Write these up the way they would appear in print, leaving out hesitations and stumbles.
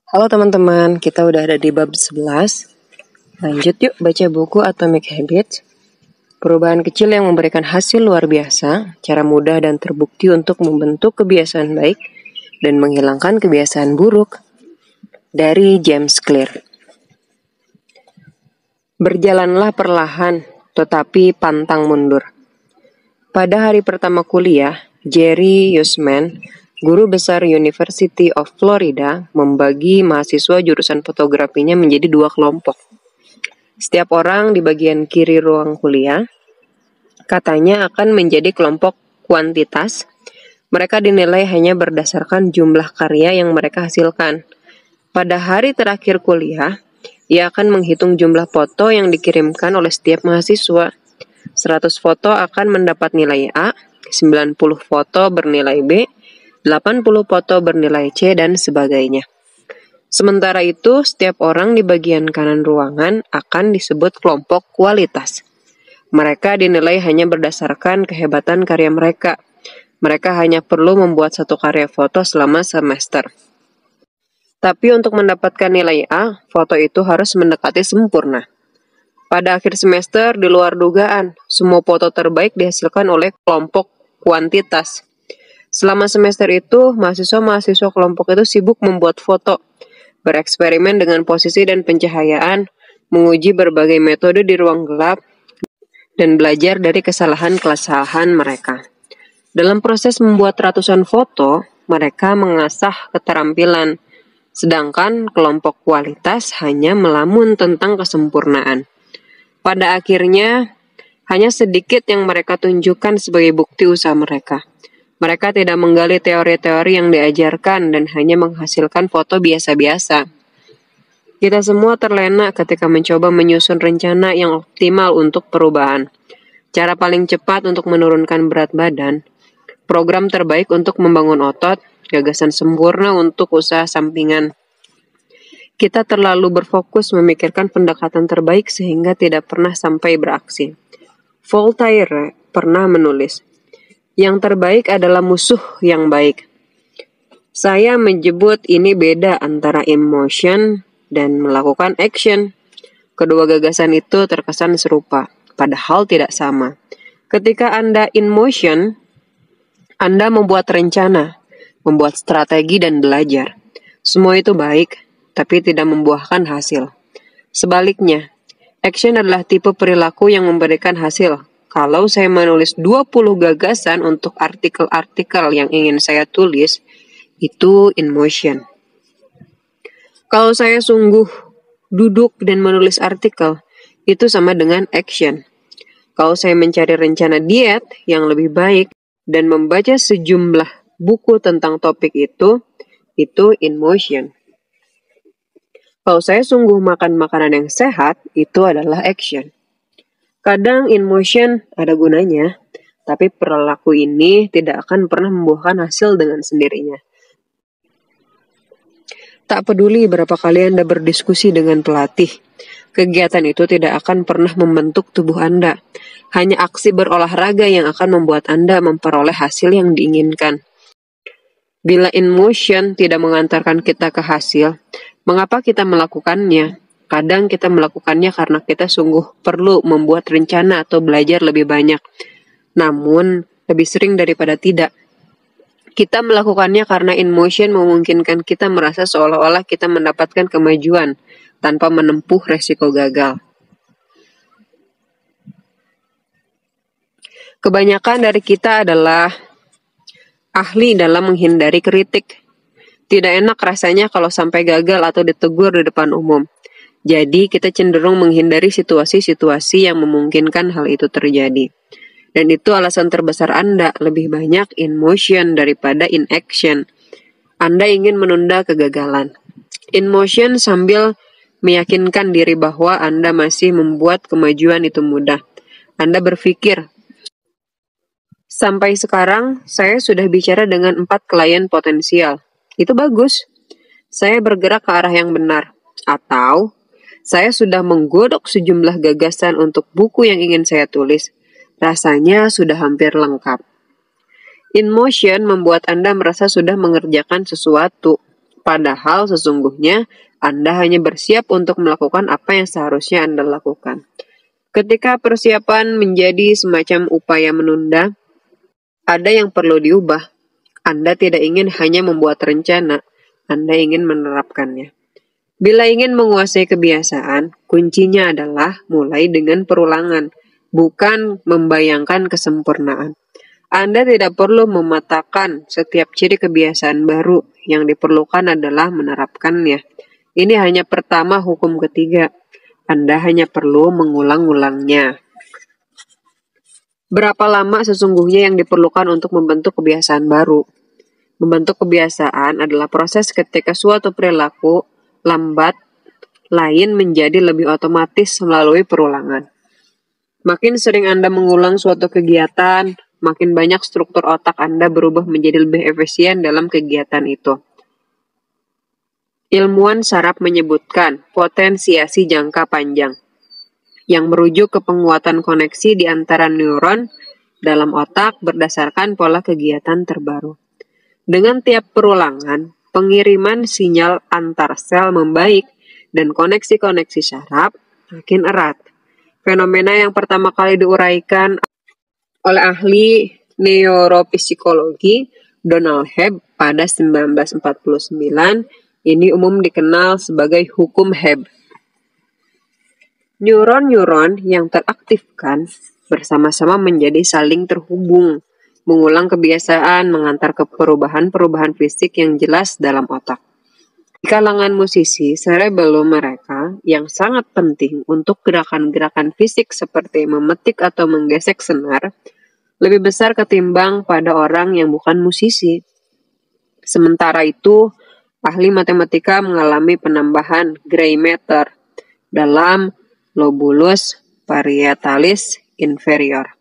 Halo teman-teman, kita udah ada di bab 11. Lanjut yuk baca buku Atomic Habits. Perubahan kecil yang memberikan hasil luar biasa, cara mudah dan terbukti untuk membentuk kebiasaan baik dan menghilangkan kebiasaan buruk. Dari James Clear. Berjalanlah perlahan, tetapi pantang mundur. Pada hari pertama kuliah, Jerry Yusman, guru besar University of Florida, membagi mahasiswa jurusan fotografinya menjadi 2 kelompok. Setiap orang di bagian kiri ruang kuliah, katanya akan menjadi kelompok kuantitas. Mereka dinilai hanya berdasarkan jumlah karya yang mereka hasilkan. Pada hari terakhir kuliah, ia akan menghitung jumlah foto yang dikirimkan oleh setiap mahasiswa. 100 foto akan mendapat nilai A, 90 foto bernilai B, 80 foto bernilai C, dan sebagainya. Sementara itu, setiap orang di bagian kanan ruangan akan disebut kelompok kualitas. Mereka dinilai hanya berdasarkan kehebatan karya mereka. Mereka hanya perlu membuat 1 karya foto selama semester. Tapi untuk mendapatkan nilai A, foto itu harus mendekati sempurna. Pada akhir semester, di luar dugaan, semua foto terbaik dihasilkan oleh kelompok kuantitas. Selama semester itu, mahasiswa-mahasiswa kelompok itu sibuk membuat foto, bereksperimen dengan posisi dan pencahayaan, menguji berbagai metode di ruang gelap, dan belajar dari kesalahan-kesalahan mereka. Dalam proses membuat ratusan foto, mereka mengasah keterampilan, sedangkan kelompok kualitas hanya melamun tentang kesempurnaan. Pada akhirnya, hanya sedikit yang mereka tunjukkan sebagai bukti usaha mereka. Mereka tidak menggali teori-teori yang diajarkan dan hanya menghasilkan foto biasa-biasa. Kita semua terlena ketika mencoba menyusun rencana yang optimal untuk perubahan. Cara paling cepat untuk menurunkan berat badan, program terbaik untuk membangun otot, gagasan sempurna untuk usaha sampingan. Kita terlalu berfokus memikirkan pendekatan terbaik sehingga tidak pernah sampai beraksi. Voltaire pernah menulis, "Yang terbaik adalah musuh yang baik." Saya menyebut ini beda antara emotion dan melakukan action. Kedua gagasan itu terkesan serupa, padahal tidak sama. Ketika Anda in motion, Anda membuat rencana, membuat strategi dan belajar. Semua itu baik, tapi tidak membuahkan hasil. Sebaliknya, action adalah tipe perilaku yang memberikan hasil. Kalau saya menulis 20 gagasan untuk artikel-artikel yang ingin saya tulis, itu in motion. Kalau saya sungguh duduk dan menulis artikel, itu sama dengan action. Kalau saya mencari rencana diet yang lebih baik dan membaca sejumlah buku tentang topik itu in motion. Kalau saya sungguh makan makanan yang sehat, itu adalah action. Kadang in motion ada gunanya, tapi perilaku ini tidak akan pernah membuahkan hasil dengan sendirinya. Tak peduli berapa kali Anda berdiskusi dengan pelatih, kegiatan itu tidak akan pernah membentuk tubuh Anda. Hanya aksi berolahraga yang akan membuat Anda memperoleh hasil yang diinginkan. Bila in motion tidak mengantarkan kita ke hasil, mengapa kita melakukannya? Kadang kita melakukannya karena kita sungguh perlu membuat rencana atau belajar lebih banyak. Namun, lebih sering daripada tidak, kita melakukannya karena in motion memungkinkan kita merasa seolah-olah kita mendapatkan kemajuan tanpa menempuh resiko gagal. Kebanyakan dari kita adalah ahli dalam menghindari kritik. Tidak enak rasanya kalau sampai gagal atau ditegur di depan umum. Jadi kita cenderung menghindari situasi-situasi yang memungkinkan hal itu terjadi. Dan itu alasan terbesar Anda lebih banyak in motion daripada in action. Anda ingin menunda kegagalan. In motion sambil meyakinkan diri bahwa Anda masih membuat kemajuan itu mudah. Anda berpikir, sampai sekarang saya sudah bicara dengan 4 klien potensial. Itu bagus. Saya bergerak ke arah yang benar. Atau, saya sudah menggodok sejumlah gagasan untuk buku yang ingin saya tulis. Rasanya sudah hampir lengkap. In motion membuat Anda merasa sudah mengerjakan sesuatu. Padahal sesungguhnya Anda hanya bersiap untuk melakukan apa yang seharusnya Anda lakukan. Ketika persiapan menjadi semacam upaya menunda, ada yang perlu diubah. Anda tidak ingin hanya membuat rencana, Anda ingin menerapkannya. Bila ingin menguasai kebiasaan, kuncinya adalah mulai dengan perulangan, bukan membayangkan kesempurnaan. Anda tidak perlu mematakan setiap ciri kebiasaan baru, yang diperlukan adalah menerapkannya. Ini hanya pertama hukum ketiga. Anda hanya perlu mengulang-ulangnya. Berapa lama sesungguhnya yang diperlukan untuk membentuk kebiasaan baru? Membentuk kebiasaan adalah proses ketika suatu perilaku lambat lain menjadi lebih otomatis melalui perulangan. Makin sering Anda mengulang suatu kegiatan, makin banyak struktur otak Anda berubah menjadi lebih efisien dalam kegiatan itu. Ilmuwan saraf menyebutkan potensiasi jangka panjang, yang merujuk ke penguatan koneksi di antara neuron dalam otak berdasarkan pola kegiatan terbaru. Dengan tiap perulangan, pengiriman sinyal antar sel membaik dan koneksi-koneksi saraf makin erat. Fenomena yang pertama kali diuraikan oleh ahli neuropsikologi Donald Hebb pada 1949, ini umum dikenal sebagai hukum Hebb. Neuron-neuron yang teraktifkan bersama-sama menjadi saling terhubung, mengulang kebiasaan mengantar ke perubahan-perubahan fisik yang jelas dalam otak. Di kalangan musisi, cerebellum mereka yang sangat penting untuk gerakan-gerakan fisik seperti memetik atau menggesek senar lebih besar ketimbang pada orang yang bukan musisi. Sementara itu, ahli matematika mengalami penambahan gray matter dalam lobulus parietalis inferior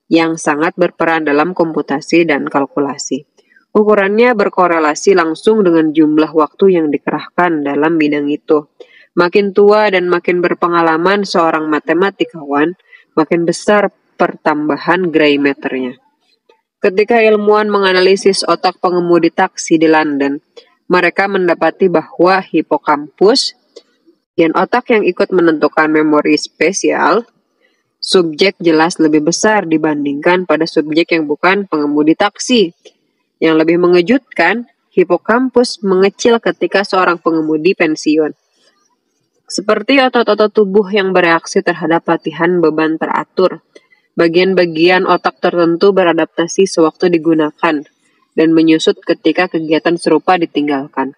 yang sangat berperan dalam komputasi dan kalkulasi. Ukurannya berkorelasi langsung dengan jumlah waktu yang dikerahkan dalam bidang itu. Makin tua dan makin berpengalaman seorang matematikawan, makin besar pertambahan gray matter-nya. Ketika ilmuwan menganalisis otak pengemudi taksi di London, mereka mendapati bahwa hipokampus, bagian otak yang ikut menentukan memori spesial, subjek jelas lebih besar dibandingkan pada subjek yang bukan pengemudi taksi. Yang lebih mengejutkan, hipokampus mengecil ketika seorang pengemudi pensiun. Seperti otot-otot tubuh yang bereaksi terhadap latihan beban teratur, bagian-bagian otak tertentu beradaptasi sewaktu digunakan dan menyusut ketika kegiatan serupa ditinggalkan.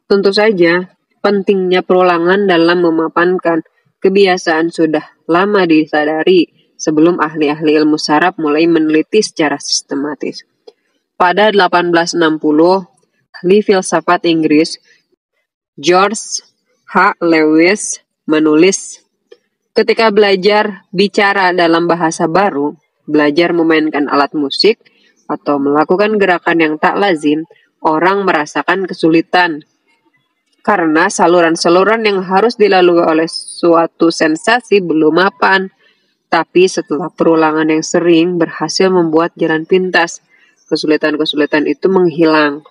Tentu saja, pentingnya perulangan dalam memapankan kebiasaan sudah lama disadari sebelum ahli-ahli ilmu saraf mulai meneliti secara sistematis. Pada 1860, ahli filsafat Inggris George H. Lewis menulis, ketika belajar bicara dalam bahasa baru, belajar memainkan alat musik, atau melakukan gerakan yang tak lazim, orang merasakan kesulitan. Karena saluran-saluran yang harus dilalui oleh suatu sensasi belum mapan, tapi setelah perulangan yang sering berhasil membuat jalan pintas, kesulitan-kesulitan itu menghilang.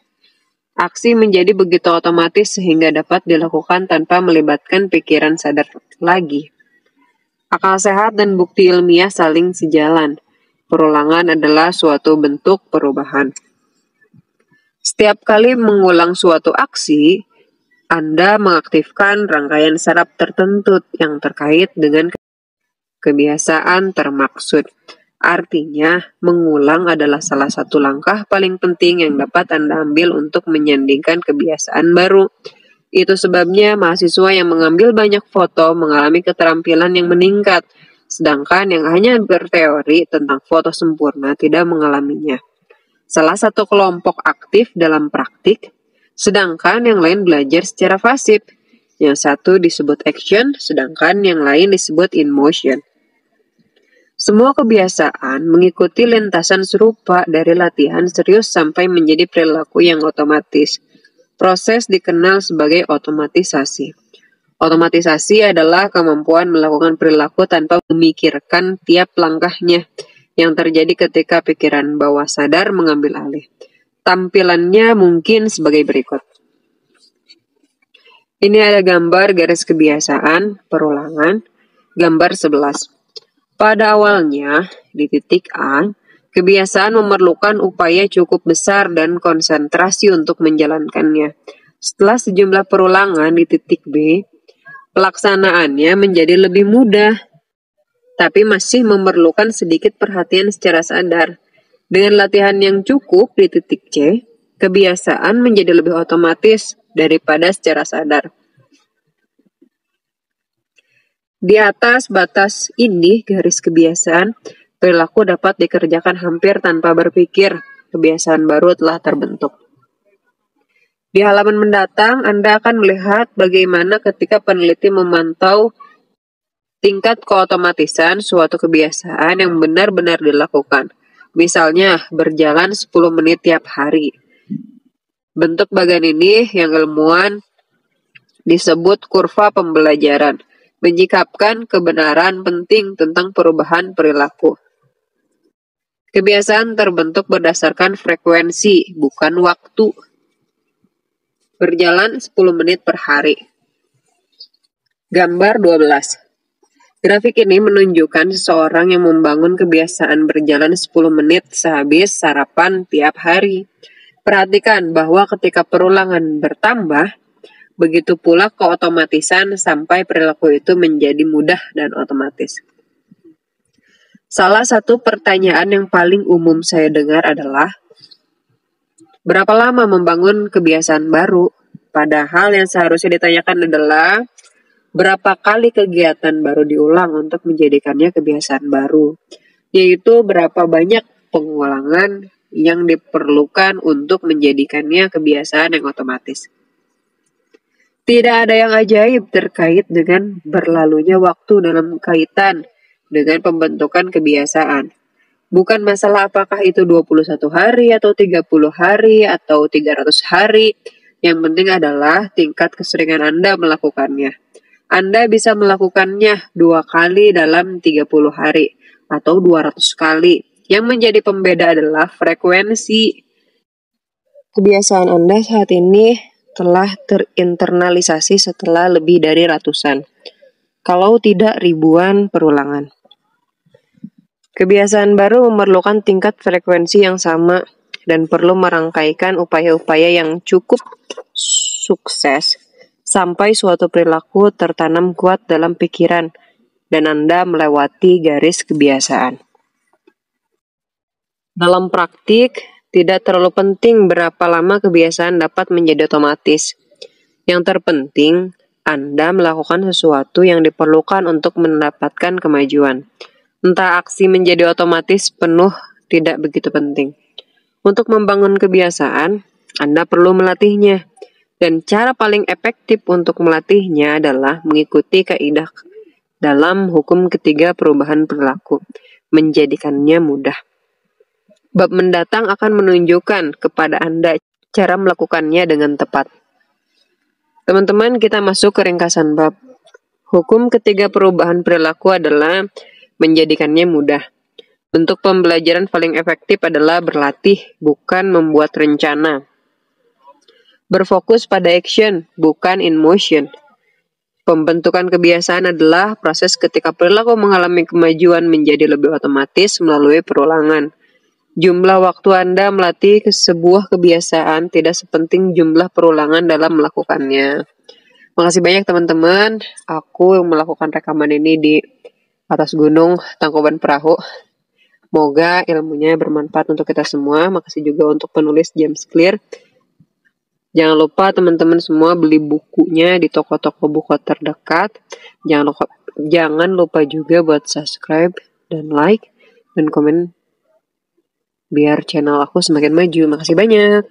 Aksi menjadi begitu otomatis sehingga dapat dilakukan tanpa melibatkan pikiran sadar lagi. Akal sehat dan bukti ilmiah saling sejalan. Perulangan adalah suatu bentuk perubahan. Setiap kali mengulang suatu aksi, Anda mengaktifkan rangkaian saraf tertentu yang terkait dengan kebiasaan termaksud. Artinya, mengulang adalah salah satu langkah paling penting yang dapat Anda ambil untuk menyandingkan kebiasaan baru. Itu sebabnya mahasiswa yang mengambil banyak foto mengalami keterampilan yang meningkat, sedangkan yang hanya berteori tentang foto sempurna tidak mengalaminya. Salah satu kelompok aktif dalam praktik, sedangkan yang lain belajar secara pasif. Yang satu disebut action, sedangkan yang lain disebut in motion. Semua kebiasaan mengikuti lintasan serupa dari latihan serius sampai menjadi perilaku yang otomatis. Proses dikenal sebagai otomatisasi. Otomatisasi adalah kemampuan melakukan perilaku tanpa memikirkan tiap langkahnya, yang terjadi ketika pikiran bawah sadar mengambil alih. Tampilannya mungkin sebagai berikut. Ini ada gambar garis kebiasaan, perulangan, gambar 11. Pada awalnya, di titik A, kebiasaan memerlukan upaya cukup besar dan konsentrasi untuk menjalankannya. Setelah sejumlah perulangan di titik B, pelaksanaannya menjadi lebih mudah, tapi masih memerlukan sedikit perhatian secara sadar. Dengan latihan yang cukup di titik C, kebiasaan menjadi lebih otomatis daripada secara sadar. Di atas batas ini, garis kebiasaan, perilaku dapat dikerjakan hampir tanpa berpikir. Kebiasaan baru telah terbentuk. Di halaman mendatang, Anda akan melihat bagaimana ketika peneliti memantau tingkat keotomatisan suatu kebiasaan yang benar-benar dilakukan. Misalnya, berjalan 10 menit tiap hari. Bentuk bagian ini yang ilmuwan disebut kurva pembelajaran, menyikapkan kebenaran penting tentang perubahan perilaku. Kebiasaan terbentuk berdasarkan frekuensi, bukan waktu. Berjalan 10 menit per hari. Gambar 12. Grafik ini menunjukkan seseorang yang membangun kebiasaan berjalan 10 menit sehabis sarapan tiap hari. Perhatikan bahwa ketika perulangan bertambah, begitu pula keotomatisan sampai perilaku itu menjadi mudah dan otomatis. Salah satu pertanyaan yang paling umum saya dengar adalah, berapa lama membangun kebiasaan baru? Padahal yang seharusnya ditanyakan adalah, berapa kali kegiatan baru diulang untuk menjadikannya kebiasaan baru? Yaitu berapa banyak pengulangan yang diperlukan untuk menjadikannya kebiasaan yang otomatis. Tidak ada yang ajaib terkait dengan berlalunya waktu dalam kaitan dengan pembentukan kebiasaan. Bukan masalah apakah itu 21 hari atau 30 hari atau 300 hari. Yang penting adalah tingkat keseringan Anda melakukannya. Anda bisa melakukannya 2 kali dalam 30 hari atau 200 kali. Yang menjadi pembeda adalah frekuensi. Kebiasaan Anda saat ini telah terinternalisasi setelah lebih dari ratusan, kalau tidak ribuan perulangan. Kebiasaan baru memerlukan tingkat frekuensi yang sama dan perlu merangkaikan upaya-upaya yang cukup sukses sampai suatu perilaku tertanam kuat dalam pikiran dan Anda melewati garis kebiasaan. Dalam praktik, tidak terlalu penting berapa lama kebiasaan dapat menjadi otomatis. Yang terpenting, Anda melakukan sesuatu yang diperlukan untuk mendapatkan kemajuan. Entah aksi menjadi otomatis penuh tidak begitu penting. Untuk membangun kebiasaan, Anda perlu melatihnya. Dan cara paling efektif untuk melatihnya adalah mengikuti kaidah dalam hukum ketiga perubahan perilaku, menjadikannya mudah. Bab mendatang akan menunjukkan kepada Anda cara melakukannya dengan tepat. Teman-teman, kita masuk ke ringkasan bab. Hukum ketiga perubahan perilaku adalah menjadikannya mudah. Bentuk pembelajaran paling efektif adalah berlatih, bukan membuat rencana. Berfokus pada action, bukan in motion. Pembentukan kebiasaan adalah proses ketika perilaku mengalami kemajuan menjadi lebih otomatis melalui perulangan. Jumlah waktu Anda melatih sebuah kebiasaan tidak sepenting jumlah perulangan dalam melakukannya. Makasih banyak teman-teman. Aku yang melakukan rekaman ini di atas gunung Tangkuban Perahu. Semoga ilmunya bermanfaat untuk kita semua. Makasih juga untuk penulis James Clear. Jangan lupa teman-teman semua beli bukunya di toko-toko buku terdekat. Jangan lupa juga buat subscribe dan like dan komen biar channel aku semakin maju. Makasih banyak.